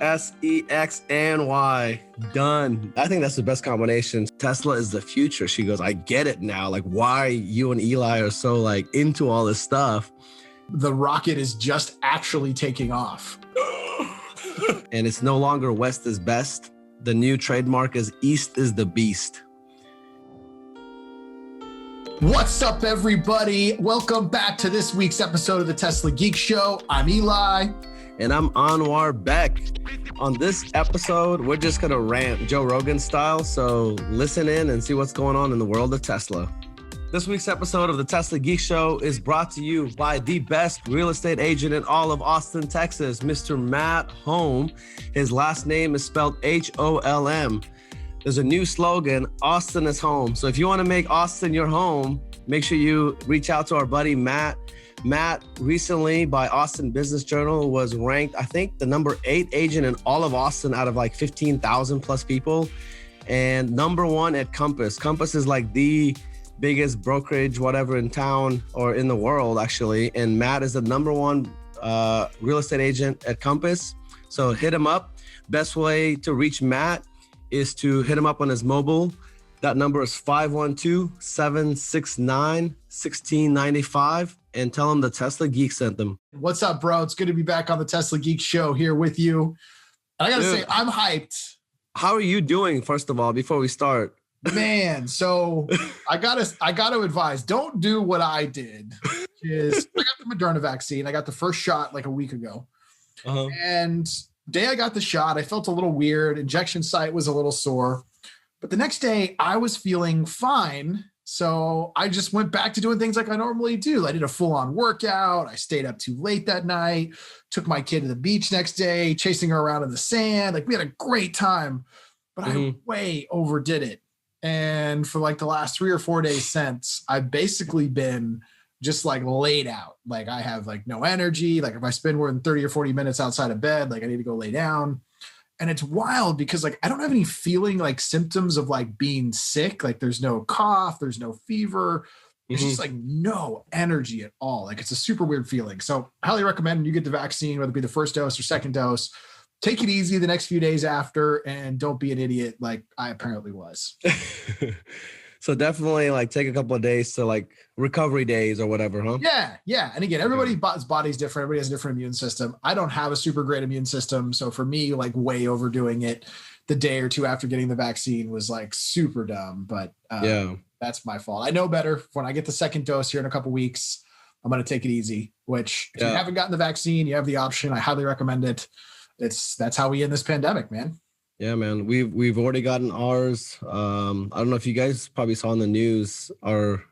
SEX and Y. Done. I think that's the best combination. Tesla is the future. She goes, I get it now. Like, why you and Eli are so like into all this stuff. The rocket is just actually taking off. And it's no longer West is best. The new trademark is East is the beast. What's up, everybody? Welcome back to this week's episode of the Tesla Geek Show. I'm Eli. And I'm Anwar Beck. On this episode, we're just going to rant Joe Rogan style. So listen in and see what's going on in the world of Tesla. This week's episode of the Tesla Geek Show is brought to you by the best real estate agent in all of Austin, Texas, Mr. Matt Holm. His last name is spelled Holm. There's a new slogan, Austin is home. So if you want to make Austin your home, make sure you reach out to our buddy Matt. Matt recently by Austin Business Journal was ranked, I think, the number 8 agent in all of Austin out of like 15,000 plus people. And number 1 at Compass. Compass is like the biggest brokerage, whatever, in town or in the world, actually. And Matt is the number 1 real estate agent at Compass. So hit him up. Best way to reach Matt is to hit him up on his mobile. That number is 512-769-1695 and tell him the Tesla Geek sent them. What's up, bro? It's good to be back on the Tesla Geek Show here with you. And I got to say, I'm hyped. How are you doing, first of all, before we start? Man, so I got to advise, don't do what I did. Is I got the Moderna vaccine. I got the first shot like a week ago. And day I got the shot, I felt a little weird. Injection site was a little sore. But the next day I was feeling fine. So I just went back to doing things like I normally do. I did a full-on workout. I stayed up too late that night, took my kid to the beach next day, chasing her around in the sand. Like, we had a great time, but I way overdid it. And for like the last 3 or 4 days since, I've basically been just like laid out. Like, I have like no energy. Like, if I spend more than 30 or 40 minutes outside of bed, like I need to go lay down. And it's wild because like I don't have any feeling like symptoms of like being sick. Like, there's no cough, there's no fever. It's just like no energy at all. Like, it's a super weird feeling. So I highly recommend you get the vaccine, whether it be the first dose or second dose. Take it easy the next few days after, and don't be an idiot like I apparently was. So definitely like take a couple of days to like recovery days or whatever, huh? Yeah. And again, everybody's body's different. Everybody has a different immune system. I don't have a super great immune system. So for me, like way overdoing it the day or two after getting the vaccine was like super dumb. But that's my fault. I know better. When I get the second dose here in a couple of weeks, I'm going to take it easy, which if you haven't gotten the vaccine, you have the option. I highly recommend it. That's how we end this pandemic, man. Yeah, man. We've already gotten ours. I don't know if you guys probably saw in the news, our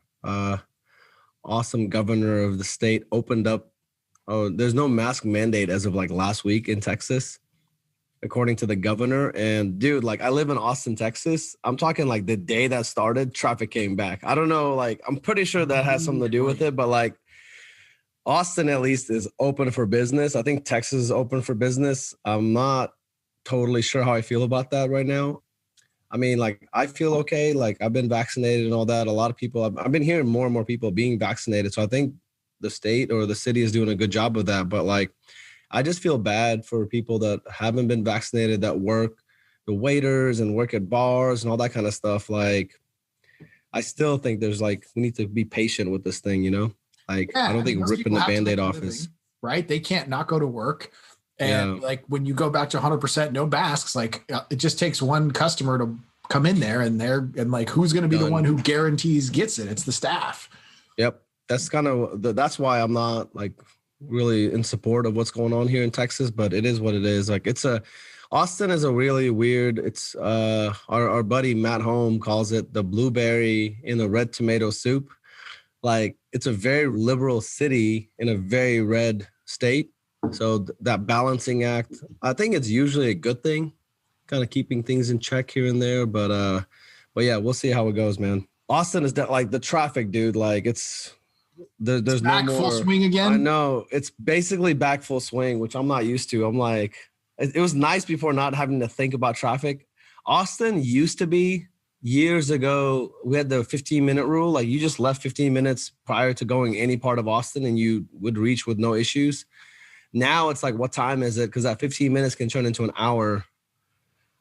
awesome governor of the state opened up. Oh, there's no mask mandate as of like last week in Texas, according to the governor. And dude, like I live in Austin, Texas. I'm talking like the day that started, traffic came back. I don't know, like I'm pretty sure that has something to do with it, but like Austin at least is open for business. I think Texas is open for business. I'm not totally sure how I feel about that right now. I mean, like, I feel okay. Like, I've been vaccinated and all that. A lot of people, I've been hearing more and more people being vaccinated. So I think the state or the city is doing a good job of that. But like, I just feel bad for people that haven't been vaccinated, that work, the waiters and work at bars and all that kind of stuff. Like, I still think there's like, we need to be patient with this thing, you know? Like, I don't think ripping the Band-Aid off is right. They can't not go to work. And like when you go back to 100% no masks, like it just takes one customer to come in there and like, who's going to be the one who guarantees gets it? It's the staff. Yep. That's kind of, that's why I'm not like really in support of what's going on here in Texas, but it is what it is. Like Austin is a really weird, it's our buddy Matt Holm calls it the blueberry in a red tomato soup. Like it's a very liberal city in a very red state. So that balancing act, I think it's usually a good thing, kind of keeping things in check here and there. But yeah, we'll see how it goes, man. Austin is like the traffic, dude. Like there's back no more full swing again. I know it's basically back full swing, which I'm not used to. I'm like, it was nice before not having to think about traffic. Austin used to be years ago. We had the 15-minute rule. Like you just left 15 minutes prior to going any part of Austin and you would reach with no issues. Now it's like, what time is it? Because that 15 minutes can turn into an hour.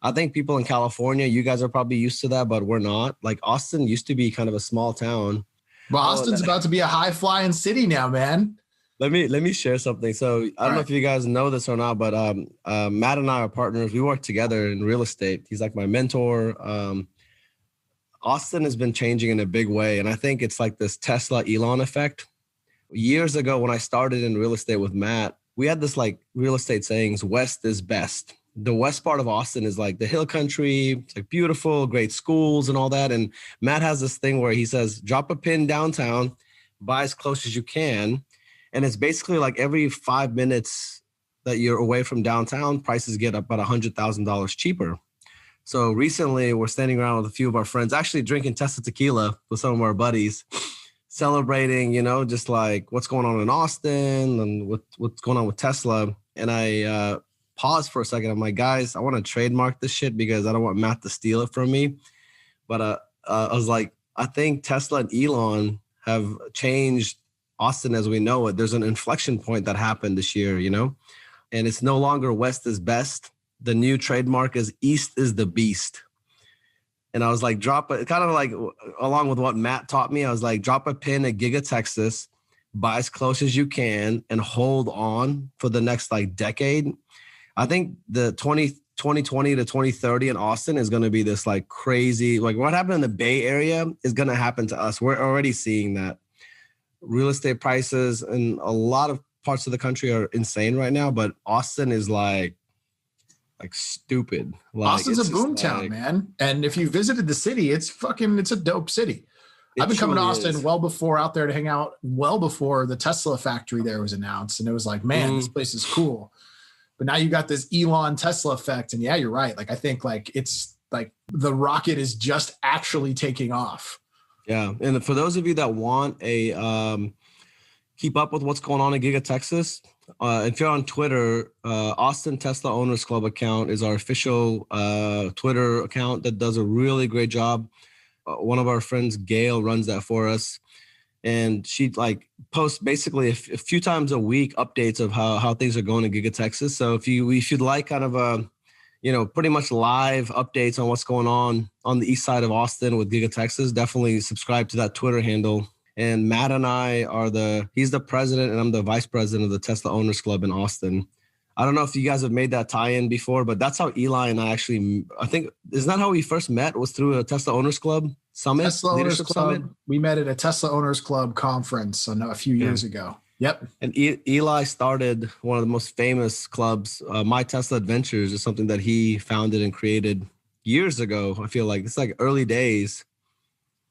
I think people in California, you guys are probably used to that, but we're not. Like Austin used to be kind of a small town. Well, Austin's about to be a high flying city now, man. Let me share something. So I don't know if you guys know this or not, but Matt and I are partners. We work together in real estate. He's like my mentor. Austin has been changing in a big way. And I think it's like this Tesla Elon effect. Years ago, when I started in real estate with Matt, we had this like real estate sayings, West is best. The west part of Austin is like the hill country. It's like beautiful, great schools and all that. And Matt has this thing where he says, drop a pin downtown, buy as close as you can. And it's basically like every 5 minutes that you're away from downtown, prices get up about $100,000 cheaper. So recently we're standing around with a few of our friends, actually drinking Tesla tequila with some of our buddies, celebrating, just like what's going on in Austin and what's going on with Tesla. And I paused for a second. I'm like, guys, I want to trademark this shit because I don't want Matt to steal it from me. But I was like, I think Tesla and Elon have changed Austin as we know it. There's an inflection point that happened this year, and it's no longer West is best. The new trademark is East is the beast. And I was like, drop it, kind of like along with what Matt taught me. I was like, drop a pin at Giga Texas, buy as close as you can and hold on for the next like decade. I think the 2020 to 2030 in Austin is going to be this like crazy, like what happened in the Bay Area is going to happen to us. We're already seeing that. Real estate prices in a lot of parts of the country are insane right now, but Austin is like stupid. Like, Austin's a boomtown, man. And if you visited the city, it's a dope city. I've been coming to Austin well before, out there to hang out, well before the Tesla factory there was announced. And it was like, man, this place is cool. But now you got this Elon Tesla effect. And yeah, you're right. Like, I think like it's like the rocket is just actually taking off. Yeah. And for those of you that want keep up with what's going on in Giga Texas, if you're on Twitter, Austin Tesla Owners Club account is our official Twitter account that does a really great job. One of our friends, Gail, runs that for us. And she like posts basically a few times a week updates of how things are going in Giga Texas. So if you'd like kind of pretty much live updates on what's going on the east side of Austin with Giga Texas, definitely subscribe to that Twitter handle. And Matt and I he's the president and I'm the vice president of the Tesla Owners Club in Austin. I don't know if you guys have made that tie-in before, but that's how Eli and I think, isn't that how we first met, was through a Tesla Owners Club summit? Tesla Owners Club. Summit? We met at a Tesla Owners Club conference a few years ago. Yep. And Eli started one of the most famous clubs, My Tesla Adventures, is something that he founded and created years ago. I feel like it's like early days.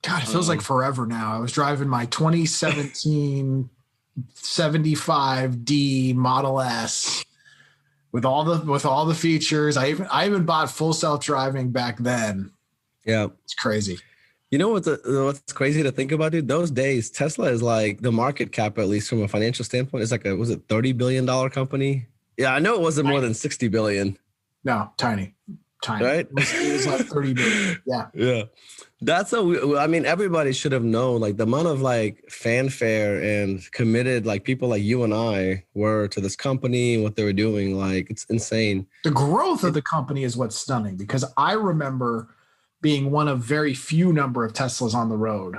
God, it feels like forever now. I was driving my 2017 75D Model S with all the features. I even bought full self-driving back then. Yeah, it's crazy. You know what's crazy to think about, dude? Those days, Tesla is like the market cap, at least from a financial standpoint, is like was it $30 billion company? Yeah, I know it wasn't more than 60 billion. No, tiny. Right? It was like 30 billion. Yeah. Yeah. That's everybody should have known like the amount of like fanfare and committed like people like you and I were to this company and what they were doing. Like, it's insane. The growth of the company is what's stunning, because I remember being one of very few number of Teslas on the road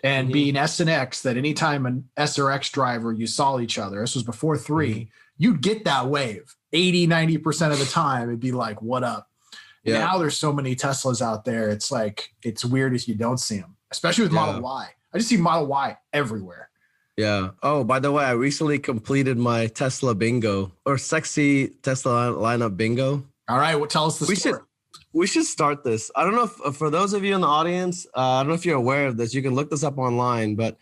and being S and X, that anytime an S or X driver, you saw each other, this was before 3, you'd get that wave 80-90% of the time. It'd be like, what up? Yeah. Now there's so many Teslas out there. It's like, it's weird if you don't see them, especially with Model Y. I just see Model Y everywhere. Yeah. Oh, by the way, I recently completed my Tesla bingo, or sexy Tesla lineup bingo. All right. Well, tell us the story. We should start this. I don't know if for those of you in the audience, I don't know if you're aware of this. You can look this up online, but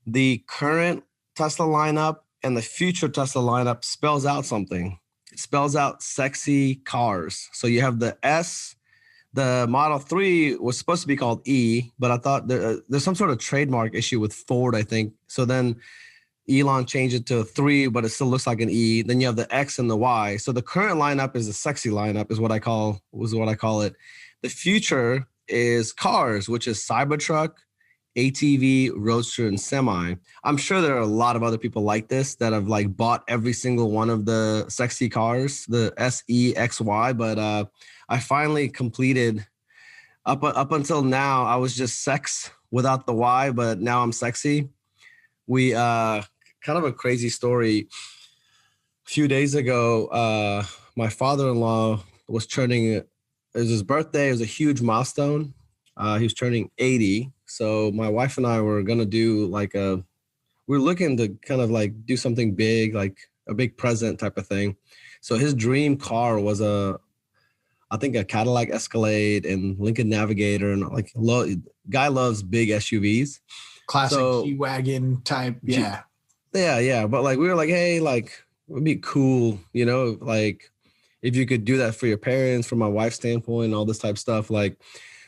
the current Tesla lineup and the future Tesla lineup spells out something. It spells out sexy cars. So you have the S, the Model 3 was supposed to be called E, but I thought there's some sort of trademark issue with Ford, I think. So then Elon changed it to 3, but it still looks like an E. Then you have the X and the Y. So the current lineup is a sexy lineup, is what I call it. The future is cars, which is Cybertruck, ATV, Roadster, and Semi. I'm sure there are a lot of other people like this that have like bought every single one of the sexy cars, the SEXY, but I finally completed up until now, I was just sex without the Y, but now I'm sexy. We kind of a crazy story. A few days ago, my father-in-law was turning, it was his birthday. It was a huge milestone. He was turning 80. So my wife and I were going to do we're looking to kind of like do something big, like a big present type of thing. So his dream car was I think a Cadillac Escalade and Lincoln Navigator, and like guy loves big SUVs. Classic G-Wagon type. Yeah. Yeah. But like, we were like, hey, like it would be cool, like if you could do that for your parents, from my wife's standpoint, all this type of stuff. Like,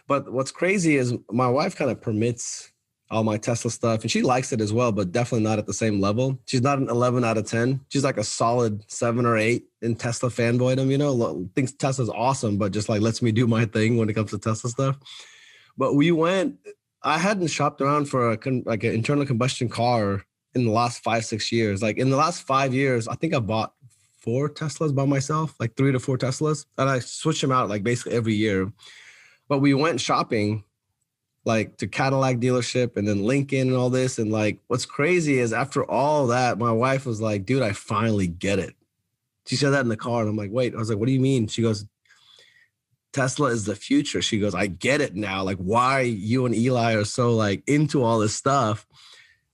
but what's crazy is my wife kind of permits all my Tesla stuff, and she likes it as well, but definitely not at the same level. She's not an 11 out of 10. She's like a solid 7 or 8 in Tesla fanboydom, thinks Tesla's awesome, but just like lets me do my thing when it comes to Tesla stuff. But I hadn't shopped around for an internal combustion car in the last 5-6 years. Like in the last 5 years, I think I bought 4 Teslas by myself, like 3 to 4 Teslas. And I switch them out like basically every year. But we went shopping like to Cadillac dealership and then Lincoln and all this. And like, what's crazy is after all that, my wife was like, dude, I finally get it. She said that in the car. And I'm like, wait, I was like, what do you mean? She goes, Tesla is the future. She goes, I get it now. Like why you and Eli are so like into all this stuff.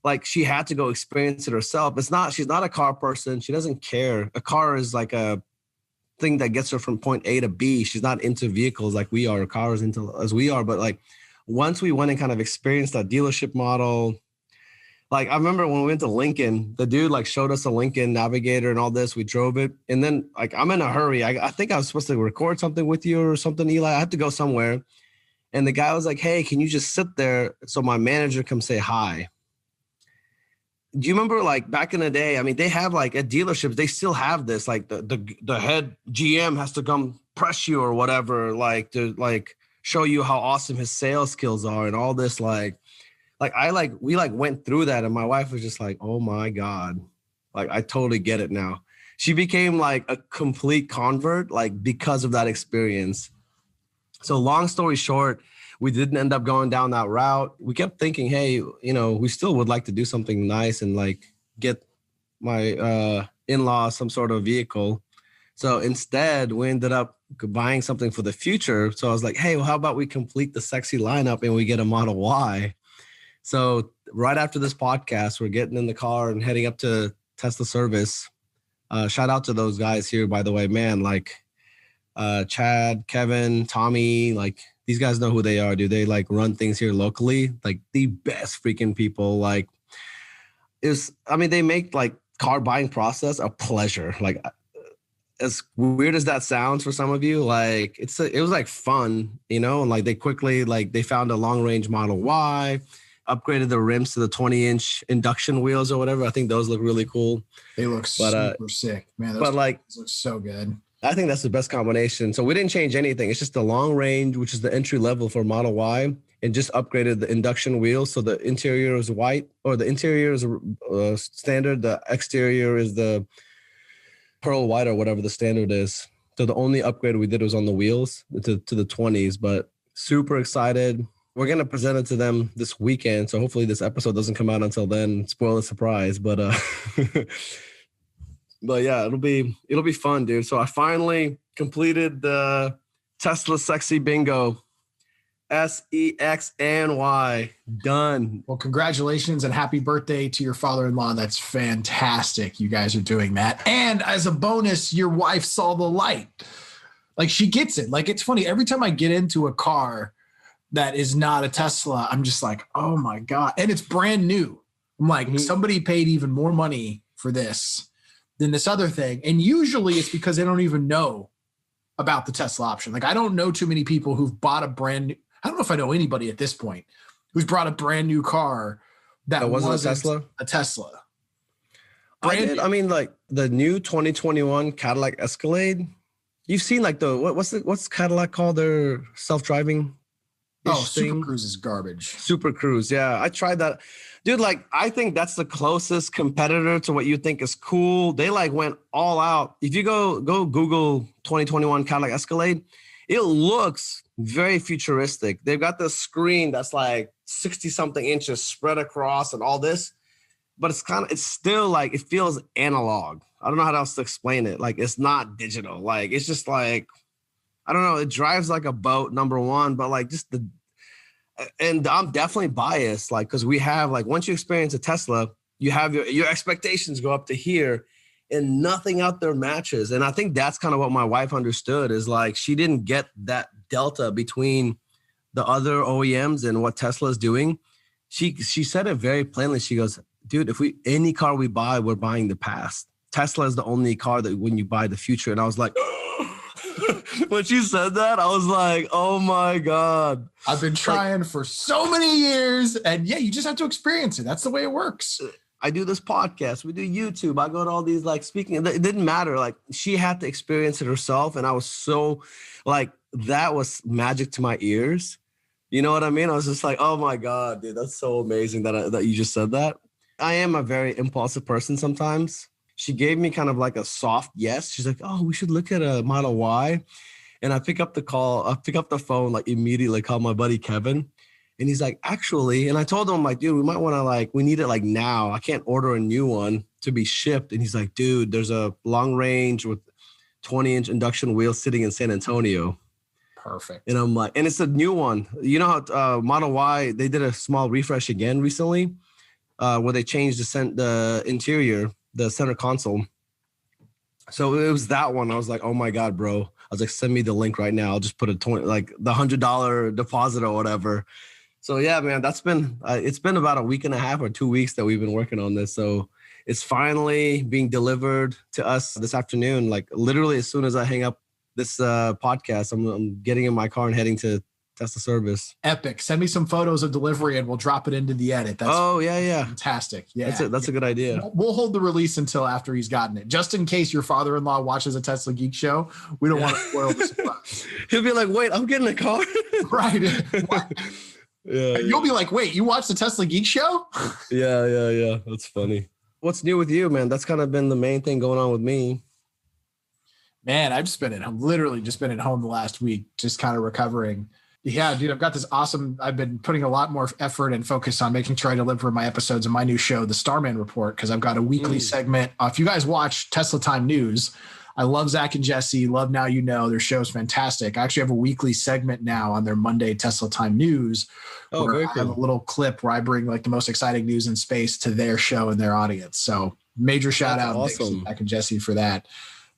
Like she had to go experience it herself. She's not a car person. She doesn't care. A car is like a thing that gets her from point A to B. She's not into vehicles like we are, cars into as we are. But like, once we went and kind of experienced that dealership model, like I remember when we went to Lincoln, the dude like showed us a Lincoln Navigator and all this. We drove it. And then like, I'm in a hurry. I think I was supposed to record something with you or something, Eli. I had to go somewhere. And the guy was like, hey, can you just sit there so my manager come say hi? Do you remember like back in the day? I mean, they have like at dealerships, they still have this, like the head GM has to come press you or whatever, like to like show you how awesome his sales skills are and all this. We went through that, and my wife was just like, oh my God, like I totally get it now. She became like a complete convert, like because of that experience. So long story short, we didn't end up going down that route. We kept thinking, hey, we still would like to do something nice and like get my in-laws some sort of vehicle. So instead, we ended up buying something for the future. So I was like, hey, well, how about we complete the sexy lineup and we get a Model Y? So right after this podcast, we're getting in the car and heading up to Tesla service. Shout out to those guys here, by the way, man, like Chad, Kevin, Tommy, like these guys know who they are, dude. They like run things here locally, like the best freaking people. Like they make like car buying process a pleasure. Like as weird as that sounds for some of you, like it was like fun, and like they quickly, like they found a long range Model Y, upgraded the rims to the 20-inch induction wheels or whatever. I think those look really cool. They look super sick, man. Those look so good. I think that's the best combination. So we didn't change anything. It's just the long range, which is the entry level for Model Y, and just upgraded the induction wheels. So the interior is white, or the interior is standard. The exterior is the pearl white or whatever the standard is. So the only upgrade we did was on the wheels to the 20s, but super excited. We're going to present it to them this weekend. So hopefully this episode doesn't come out until then. Spoil the surprise, but but yeah, it'll be fun, dude. So I finally completed the Tesla Sexy Bingo. SEXNY. Done. Well, congratulations and happy birthday to your father-in-law. That's fantastic. You guys are doing that. And as a bonus, your wife saw the light. Like she gets it. Like it's funny. Every time I get into a car that is not a Tesla, I'm just like, oh my God. And it's brand new. I'm like, somebody paid even more money for this than this other thing. And usually it's because they don't even know about the Tesla option. Like I don't know too many people who've bought a brand new, I don't know if I know anybody at this point who's brought a brand new car that wasn't a Tesla. I did. I mean, like the new 2021 Cadillac Escalade. You've seen like what's Cadillac called? Their self-driving Super Cruise is garbage. Super Cruise, yeah. I tried that. Dude, like, I think that's the closest competitor to what you think is cool. They like went all out. If you go Google 2021 Cadillac Escalade, it looks very futuristic. They've got this screen that's like 60 something inches spread across and all this, but it's still like, it feels analog. I don't know how else to explain it. Like, it's not digital. Like, it's just like, I don't know. It drives like a boat, number one, but like just and I'm definitely biased, like, because we have, like, once you experience a Tesla, you have your expectations go up to here and nothing out there matches. And I think that's kind of what my wife understood, is like, she didn't get that delta between the other OEMs and what Tesla is doing. She said it very plainly. She goes, dude, if any car we buy, we're buying the past. Tesla is the only car that when you buy the future. And I was like, when she said that, I was like, oh my God. I've been trying for so many years, and yeah, you just have to experience it. That's the way it works. I do this podcast. We do YouTube. I go to all these, like, speaking. It didn't matter. Like, she had to experience it herself. And I was so, like, that was magic to my ears. You know what I mean? I was just like, oh my God, dude, that's so amazing that you just said that. I am a very impulsive person sometimes. She gave me kind of like a soft yes. She's like, oh, we should look at a Model Y. And I pick up the phone, like, immediately, call my buddy Kevin. And he's like, actually, and I told him, I'm like, dude, we might want to, like, we need it like now. I can't order a new one to be shipped. And he's like, dude, there's a long range with 20-inch induction wheels sitting in San Antonio. Perfect. And I'm like, and it's a new one. You know how Model Y, they did a small refresh again recently where they changed the interior, the center console. So it was that one. I was like, oh my God, bro. I was like, send me the link right now. I'll just put the $100 deposit or whatever. So yeah, man, that's been, it's been about a week and a half or 2 weeks that we've been working on this. So it's finally being delivered to us this afternoon. Like, literally as soon as I hang up this podcast, I'm getting in my car and heading to Tesla service. Epic. Send me some photos of delivery and we'll drop it into the edit. That's fantastic. Yeah. That's a good idea. We'll hold the release until after he's gotten it, just in case your father-in-law watches a Tesla Geek Show. We don't want to spoil the surprise. He'll be like, wait, I'm getting a car. Right. Yeah. You'll be like, wait, you watched the Tesla Geek Show? Yeah. That's funny. What's new with you, man? That's kind of been the main thing going on with me. Man, I've literally just been at home the last week, just kind of recovering. Yeah, dude, I've got this awesome, I've been putting a lot more effort and focus on making sure I deliver my episodes of my new show, The Starman Report, because I've got a weekly segment. If you guys watch Tesla Time News, I love Zach and Jesse, love Now You Know. Their show's fantastic. I actually have a weekly segment now on their Monday Tesla Time News. Where I have a little clip where I bring, like, the most exciting news in space to their show and their audience. So major shout out to Zach and Jesse for that.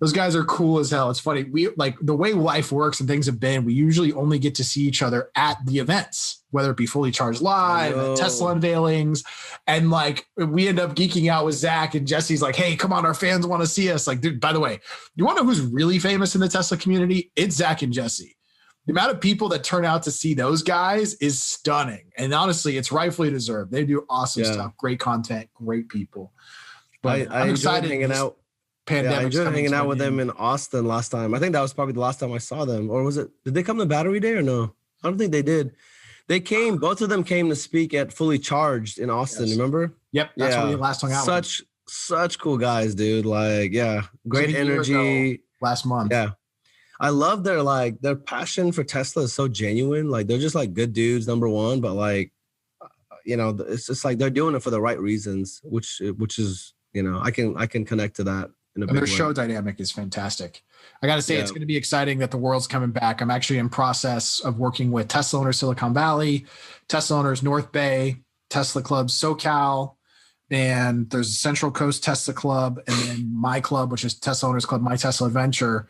Those guys are cool as hell. It's funny. We, like, the way life works and things have been, we usually only get to see each other at the events, whether it be Fully Charged Live, at Tesla unveilings. And, like, we end up geeking out with Zach, and Jesse's like, hey, come on, our fans want to see us. Like, dude, by the way, you want to know who's really famous in the Tesla community? It's Zach and Jesse. The amount of people that turn out to see those guys is stunning. And honestly, it's rightfully deserved. They do awesome stuff, great content, great people. But I'm excited hanging out. I enjoyed hanging out with them in Austin last time. I think that was probably the last time I saw them. Or was it, did they come to Battery Day or no? I don't think they did. They came, both of them came to speak at Fully Charged in Austin, remember? Yep, that's when we last hung out. Such cool guys, dude. Like, great energy. Last month. Yeah. I love their passion for Tesla is so genuine. Like, they're just like good dudes, number one, but like, it's just like they're doing it for the right reasons, which is, I can connect to that. And their show dynamic is fantastic. I got to say, it's going to be exciting that the world's coming back. I'm actually in process of working with Tesla owners Silicon Valley, Tesla owners North Bay, Tesla Club SoCal, and there's a Central Coast Tesla Club, and then my club, which is Tesla Owners Club, My Tesla Adventure.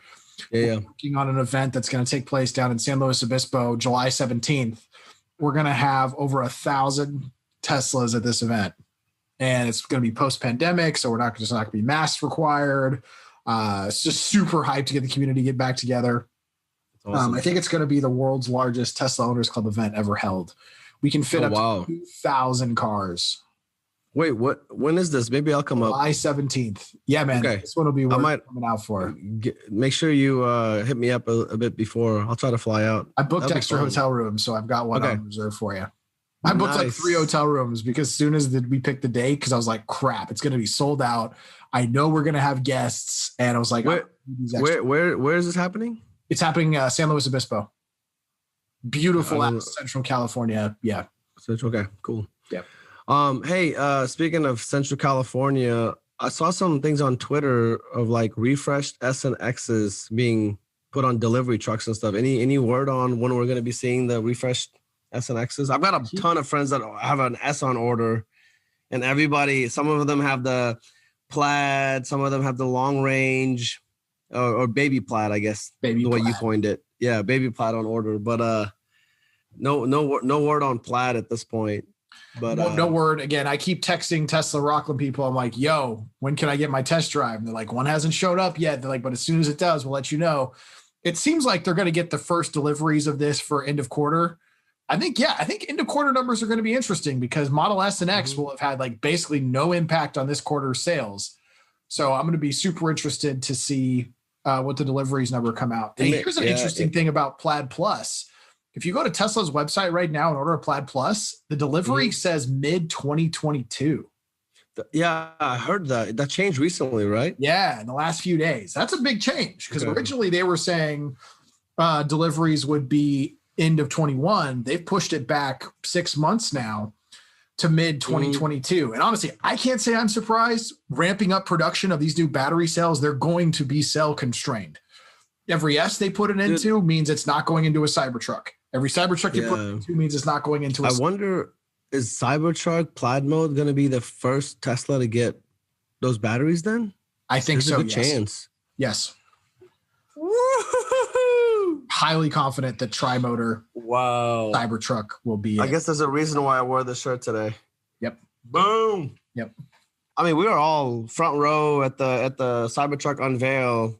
We're working on an event that's going to take place down in San Luis Obispo, July 17th. We're going to have over 1,000 Teslas at this event. And it's going to be post-pandemic, so there's not going to be masks required. It's just super hyped to get the community get back together. Awesome. I think it's going to be the world's largest Tesla Owners Club event ever held. We can fit up to 2,000 cars. Wait, what? When is this? Maybe I'll come up. July 17th. Yeah, man. Okay. This one will be worth coming out for. Make sure you hit me up a bit before. I'll try to fly out. I booked extra hotel rooms, so I've got one on reserve for you. I booked like 3 hotel rooms because as soon as we picked the date, because I was like, crap, it's going to be sold out. I know we're going to have guests. And I was like, where is this happening? It's happening San Luis Obispo. Beautiful Central California. Yeah. Okay, cool. Yeah. Hey, speaking of Central California, I saw some things on Twitter of like refreshed S and X's being put on delivery trucks and stuff. Any word on when we're going to be seeing the refreshed S and X's? I've got a ton of friends that have an S on order, and some of them have the plaid, some of them have the long range, or baby plaid, I guess. The way you coined it. Yeah, baby plaid on order, but no word on plaid at this point. But no word. Again, I keep texting Tesla Rockland people. I'm like, yo, when can I get my test drive? And they're like, one hasn't showed up yet. They're like, but as soon as it does, we'll let you know. It seems like they're going to get the first deliveries of this for end of quarter. I think end of quarter numbers are going to be interesting because Model S and X will have had like basically no impact on this quarter's sales. So I'm going to be super interested to see what the deliveries number come out. And here's an interesting thing about Plaid Plus. If you go to Tesla's website right now and order a Plaid Plus, the delivery says mid 2022. Yeah, I heard that. That changed recently, right? Yeah, in the last few days. That's a big change because originally they were saying deliveries would be end of 21. They've pushed it back 6 months now to mid 2022. And honestly, I can't say I'm surprised. Ramping up production of these new battery cells, they're going to be cell constrained. Every S they put it into means it's not going into a Cybertruck. Every Cybertruck you put it into means it's not going into a I wonder, is Cybertruck Plaid mode going to be the first Tesla to get those batteries then? I think There's a good chance. Yes. Woo-hoo! Highly confident that tri-motor Cybertruck will be I guess there's a reason why I wore this shirt today. Yep. Boom. Yep. I mean, we were all front row at the Cybertruck unveil.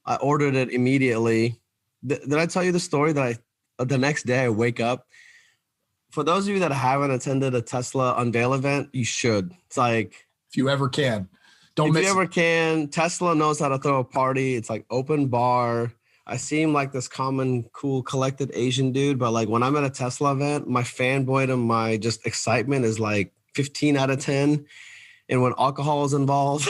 I ordered it immediately. Did I tell you the story that the next day I wake up? For those of you that haven't attended a Tesla unveil event, you should. It's like, if you ever can, Tesla knows how to throw a party. It's like open bar. I seem like this common, cool, collected Asian dude, but like when I'm at a Tesla event, my fanboy and my just excitement is like 15 out of 10. And when alcohol is involved,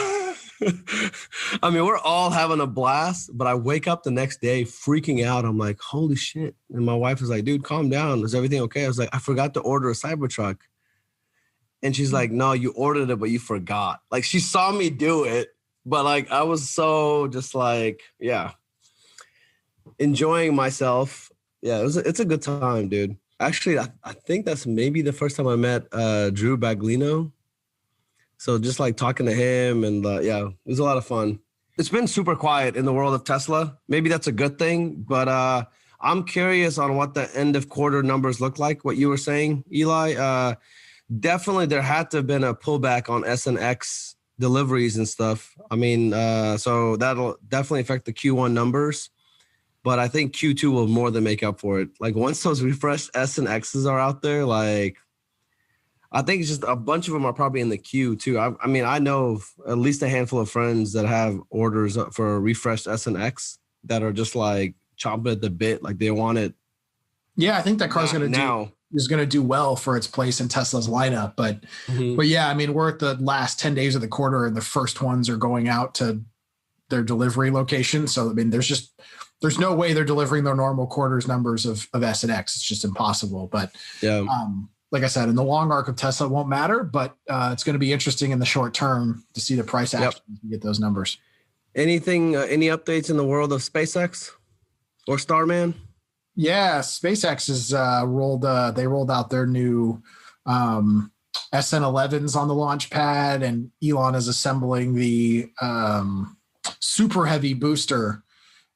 I mean, we're all having a blast, but I wake up the next day freaking out. I'm like, holy shit. And my wife was like, dude, calm down. Is everything okay? I was like, I forgot to order a Cybertruck. And she's like, no, you ordered it, but you forgot. Like she saw me do it, but like I was so just like, yeah, enjoying myself. Yeah, it's a good time, dude. Actually, I think that's maybe the first time I met Drew Baglino. So just like talking to him and it was a lot of fun. It's been super quiet in the world of Tesla. Maybe that's a good thing, but I'm curious on what the end of quarter numbers look like. What you were saying, Eli, definitely there had to have been a pullback on S and X deliveries and stuff. I mean, so that'll definitely affect the Q1 numbers, but I think Q2 will more than make up for it. Like once those refreshed S and X's are out there, like I think it's just a bunch of them are probably in the queue too. I mean, I know of at least a handful of friends that have orders for a refreshed S and X that are just like chomping at the bit, like they want it. Yeah, I think that car's going to do well for its place in Tesla's lineup. But yeah, I mean, we're at the last 10 days of the quarter, and the first ones are going out to their delivery location. So I mean, there's no way they're delivering their normal quarters numbers of S and X. It's just impossible. But like I said, in the long arc of Tesla, it won't matter, but it's going to be interesting in the short term to see the price action to get those numbers. Any updates in the world of SpaceX or Starman? Yeah, SpaceX is they rolled out their new SN11s on the launch pad, and Elon is assembling the super heavy booster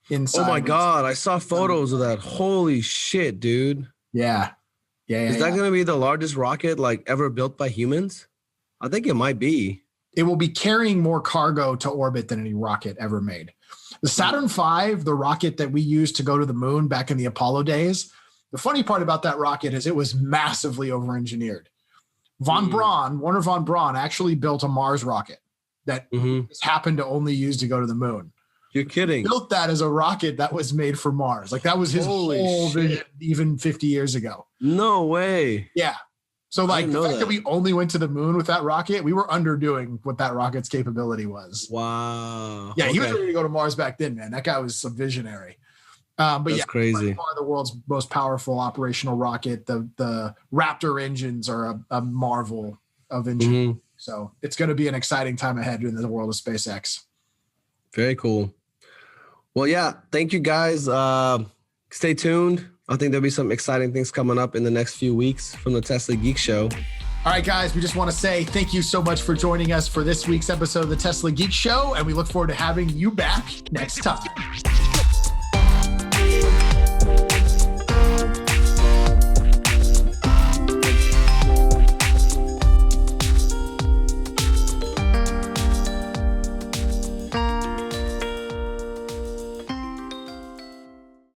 inside. Oh my God, I saw photos of that. Holy shit, dude. Yeah. Is that going to be the largest rocket like ever built by humans? I think it might be. It will be carrying more cargo to orbit than any rocket ever made. The Saturn V, the rocket that we used to go to the moon back in the Apollo days, the funny part about that rocket is it was massively over-engineered. Wernher von Braun actually built a Mars rocket that just happened to only use to go to the moon. You're kidding. Built that as a rocket that was made for Mars. Like that was his whole vision even 50 years ago. No way. Yeah. So like the fact that we only went to the moon with that rocket, we were underdoing what that rocket's capability was. Wow. Yeah, he was ready to go to Mars back then, man. That guy was some visionary. But that's crazy. By far the world's most powerful operational rocket. The Raptor engines are a marvel of engineering. So it's going to be an exciting time ahead in the world of SpaceX. Very cool. Well, yeah, thank you guys. Stay tuned. I think there'll be some exciting things coming up in the next few weeks from the Tesla Geek Show. All right, guys, we just want to say thank you so much for joining us for this week's episode of the Tesla Geek Show, and we look forward to having you back next time.